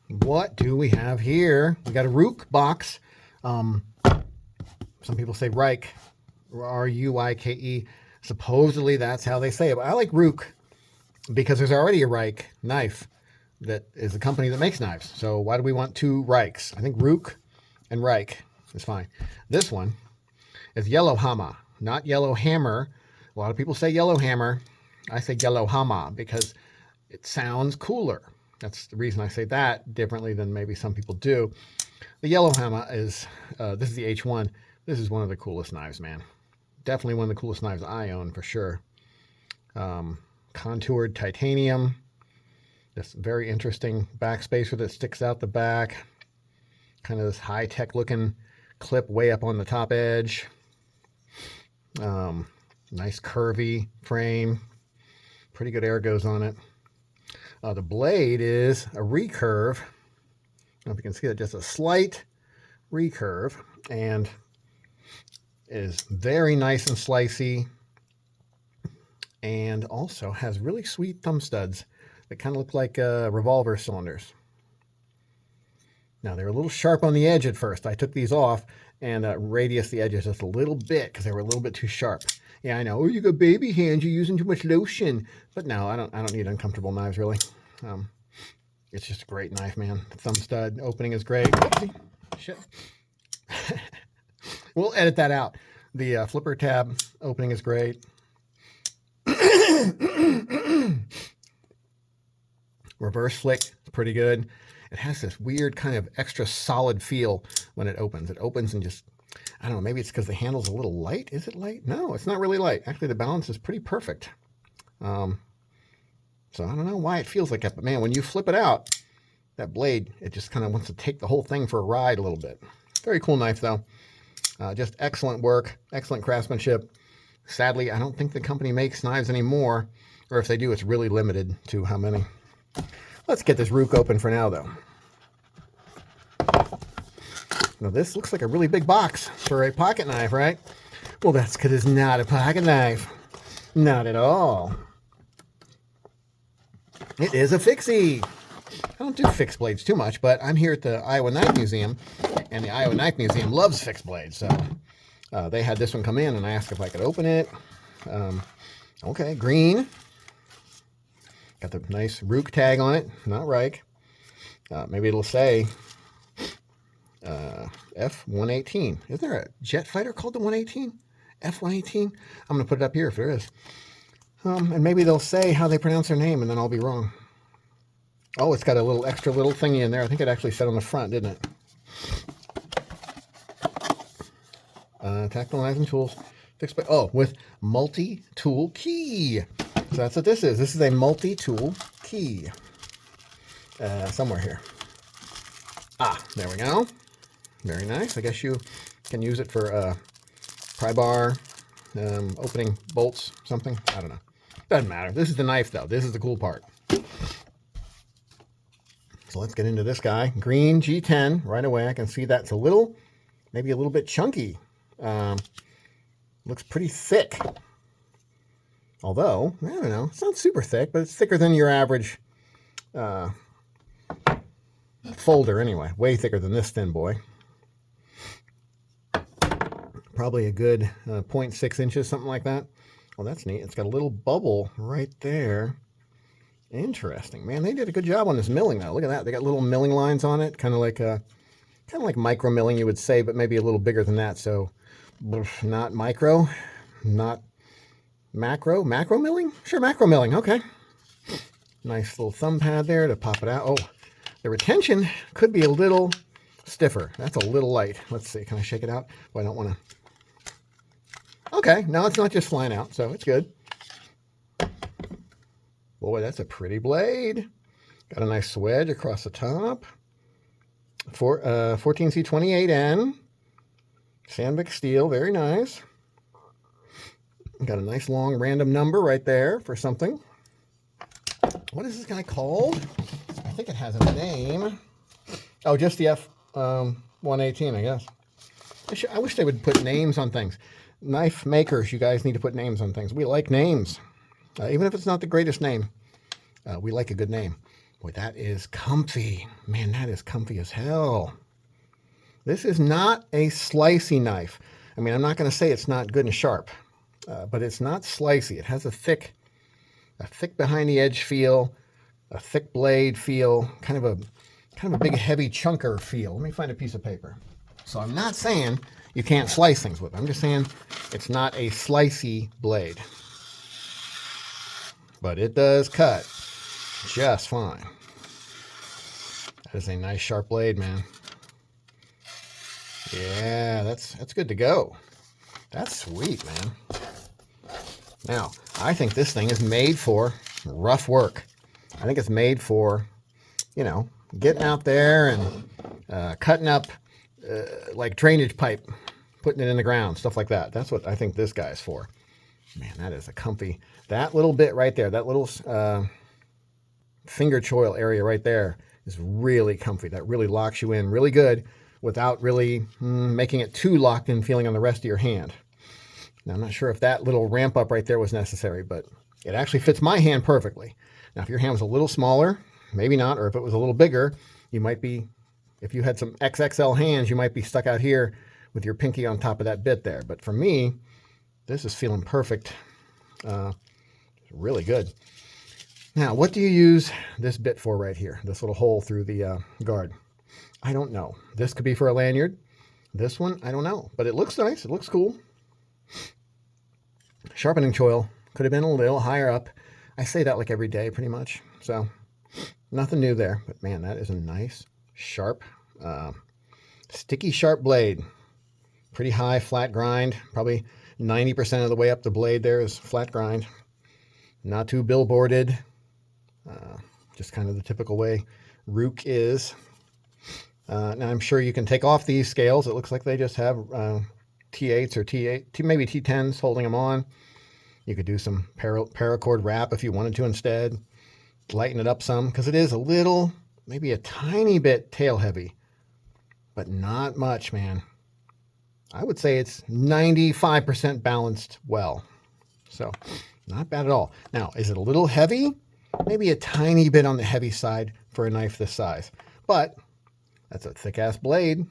What do we have here? We got a Ruike box. Some people say Ruike, R-U-I-K-E. Supposedly that's how they say it. But I like Ruike because there's already a Ruike knife that is a company that makes knives. So why do we want two Ruikes? I think Ruike and Ruike is fine. This one is Yellohamma, not Yellowhammer. A lot of people say Yellowhammer. I say Yellohamma because it sounds cooler. That's the reason I say that differently than maybe some people do. The Yellohamma is, this is the H1. This is one of the coolest knives, man. Definitely one of the coolest knives I own for sure. Contoured titanium. This very interesting backspacer that sticks out the back. Kind of this high-tech looking clip way up on the top edge. Nice curvy frame. Pretty good air goes on it. The blade is a recurve. I don't know if you can see that, just a slight recurve, and is very nice and slicey, and also has really sweet thumb studs that kind of look like revolver cylinders. Now, they're a little sharp on the edge at first. I took these off and radiused the edges just a little bit because they were a little bit too sharp. Yeah, I know. Oh, you got baby hands. You're using too much lotion. But no, I don't need uncomfortable knives, really. It's just a great knife, man. The thumb stud opening is great. Oopsie. Shit. We'll edit that out. The flipper tab opening is great. Reverse flick, pretty good. It has this weird kind of extra solid feel when it opens. It opens and just, I don't know, maybe it's because the handle's a little light. Is it light? No, it's not really light. Actually, the balance is pretty perfect. So I don't know why it feels like that, but man, when you flip it out, that blade, it just kind of wants to take the whole thing for a ride a little bit. Very cool knife, though. Just excellent work, excellent craftsmanship. Sadly, I don't think the company makes knives anymore, or if they do, it's really limited to how many. Let's get this Ruike open for now, though. Now, this looks like a really big box for a pocket knife, right? Well, that's because it's not a pocket knife. Not at all. It is a fixie. I don't do fixed blades too much, but I'm here at the Iowa Knife Museum, and the Iowa Knife Museum loves fixed blades. So they had this one come in, and I asked if I could open it. Okay, green. Got the nice Ruike tag on it, not Ruike. Maybe it'll say F118. Is there a jet fighter called the 118? F118? I'm going to put it up here if there is. And maybe they'll say how they pronounce their name, and then I'll be wrong. Oh, it's got a little extra little thingy in there. I think it actually said on the front, didn't it? Tactile knives and tools. Fixed by, oh, with multi-tool key. So that's what this is. This is a multi-tool key. Somewhere here. Ah, there we go. Very nice. I guess you can use it for pry bar, opening bolts, something. I don't know. Doesn't matter. This is the knife, though. This is the cool part. So let's get into this guy. Green G10 right away. I can see that's a little, maybe a little bit chunky. Looks pretty thick. Although, I don't know, it's not super thick, but it's thicker than your average folder anyway. Way thicker than this thin boy. Probably a good 0.6 inches, something like that. Well, that's neat. It's got a little bubble right there. Interesting. Man, they did a good job on this milling, though. Look at that. They got little milling lines on it, kind of like micro milling, you would say, but maybe a little bigger than that. So, not micro, not macro. Macro milling? Sure, macro milling. Okay. Nice little thumb pad there to pop it out. Oh, the retention could be a little stiffer. That's a little light. Let's see. Can I shake it out? Well, I don't want to. Okay. No, it's not just flying out, so it's good. Boy, that's a pretty blade. Got a nice swedge across the top. 14C28N. Sandvik steel, very nice. Got a nice long random number right there for something. What is this guy called? I think it has a name. Oh, just the F118, I guess. I wish they would put names on things. Knife makers, you guys need to put names on things. We like names. Even if it's not the greatest name, we like a good name. Boy, that is comfy. Man, that is comfy as hell. This is not a slicey knife. I mean, I'm not going to say it's not good and sharp, but it's not slicey. It has a thick behind the edge feel, a thick blade feel, kind of a big heavy chunker feel. Let me find a piece of paper. So I'm not saying you can't slice things with it. I'm just saying it's not a slicey blade. But it does cut just fine. That is a nice sharp blade, man. Yeah, that's good to go. That's sweet, man. Now, I think this thing is made for rough work. I think it's made for, you know, getting out there and cutting up like drainage pipe, putting it in the ground, stuff like that. That's what I think this guy's for. Man, that is a comfy. That little bit right there, that little finger choil area right there is really comfy. That really locks you in really good without really making it too locked in feeling on the rest of your hand. Now, I'm not sure if that little ramp up right there was necessary, but it actually fits my hand perfectly. Now, if your hand was a little smaller, maybe not, or if it was a little bigger, you might be, if you had some XXL hands, you might be stuck out here with your pinky on top of that bit there. But for me, this is feeling perfect. Really good. Now, what do you use this bit for right here? This little hole through the guard. I don't know. This could be for a lanyard. This one, I don't know. But it looks nice. It looks cool. Sharpening choil could have been a little higher up. I say that like every day pretty much. So nothing new there. But man, that is a nice, sharp, sticky sharp blade. Pretty high flat grind. Probably 90% of the way up the blade there is flat grind. Not too billboarded. Just kind of the typical way Ruike is. Now I'm sure you can take off these scales. It looks like they just have T8s or T8, maybe T10s holding them on. You could do some paracord wrap if you wanted to instead. Lighten it up some because it is a little, maybe a tiny bit tail heavy, but not much, man. I would say it's 95% balanced well. So not bad at all. Now, is it a little heavy? Maybe a tiny bit on the heavy side for a knife this size, but that's a thick ass blade.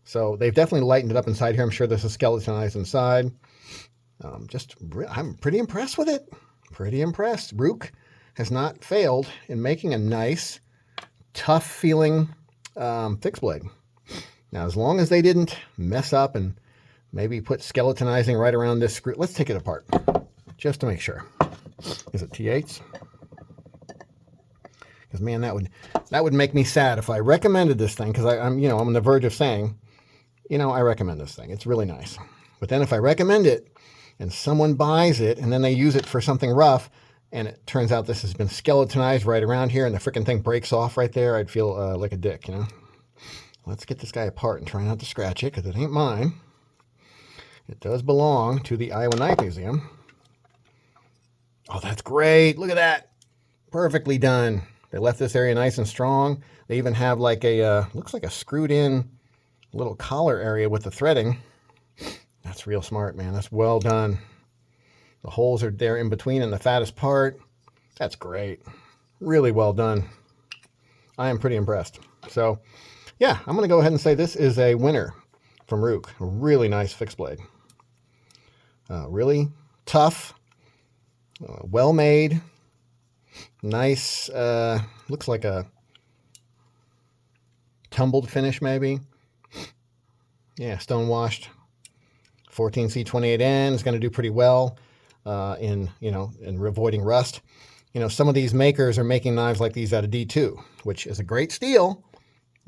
So they've definitely lightened it up inside here. I'm sure this is skeletonized inside. I'm pretty impressed with it. Pretty impressed. Ruike has not failed in making a nice, tough feeling fixed blade. Now, as long as they didn't mess up and maybe put skeletonizing right around this screw. Let's take it apart just to make sure. Is it T8s? Because man, that would make me sad if I recommended this thing, because I'm on the verge of saying, I recommend this thing. It's really nice. But then if I recommend it and someone buys it and then they use it for something rough and it turns out this has been skeletonized right around here and the freaking thing breaks off right there, I'd feel like a dick, Let's get this guy apart and try not to scratch it because it ain't mine. It does belong to the Iowa Knife Museum. Oh, that's great. Look at that. Perfectly done. They left this area nice and strong. They even have like looks like a screwed in little collar area with the threading. That's real smart, man. That's well done. The holes are there in between in the fattest part. That's great. Really well done. I am pretty impressed. So, yeah, I'm going to go ahead and say this is a winner from Ruike. A really nice fixed blade. Really tough, well made, nice, looks like a tumbled finish maybe. Yeah, stone washed. 14C28N is going to do pretty well in avoiding rust. Some of these makers are making knives like these out of D2, which is a great steel,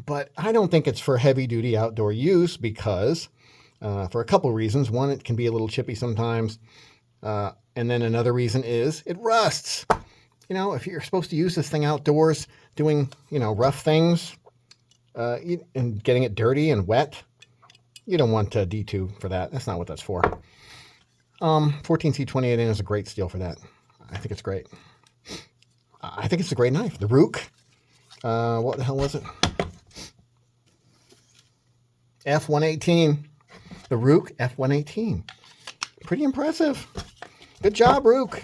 but I don't think it's for heavy duty outdoor use because for a couple reasons. One, it can be a little chippy sometimes. And then another reason is it rusts. If you're supposed to use this thing outdoors doing, rough things and getting it dirty and wet, you don't want D2 for that. That's not what that's for. 14C28N is a great steel for that. I think it's great. I think it's a great knife. The Ruike, what the hell was it? F118. The Ruike F118. Pretty impressive. Good job, Ruike.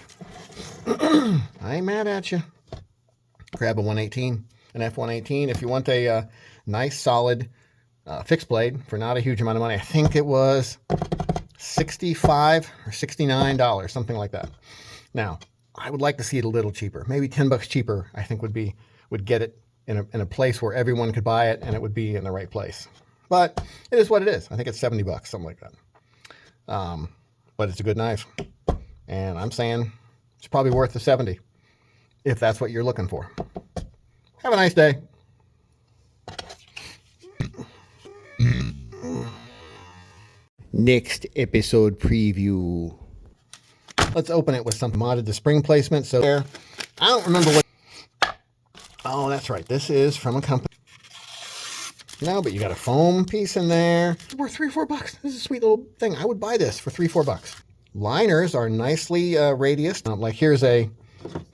I ain't mad at you. grab a 118, an F118. If you want a nice, solid fixed blade for not a huge amount of money, I think it was $65 or $69, something like that. Now, I would like to see it a little cheaper, maybe 10 bucks cheaper. I think would get it in a place where everyone could buy it and it would be in the right place. But it is what it is. I think it's 70 bucks, something like that. But it's a good knife, and I'm saying it's probably worth the 70 if that's what you're looking for. Have a nice day. Next episode preview. Let's open it with some modded the spring placement. So there, I don't remember what. Oh, that's right. This is from a company. No, but you got a foam piece in there. It's worth $3 or $4. This is a sweet little thing. I would buy this for $3 or $4. Liners are nicely radiused. Like here's a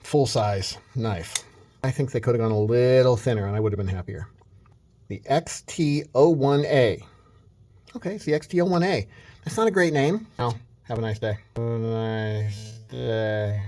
full-size knife. I think they could have gone a little thinner and I would have been happier. The XT01A. Okay, it's the XT01A. That's not a great name. Oh, have a nice day. Have a nice day.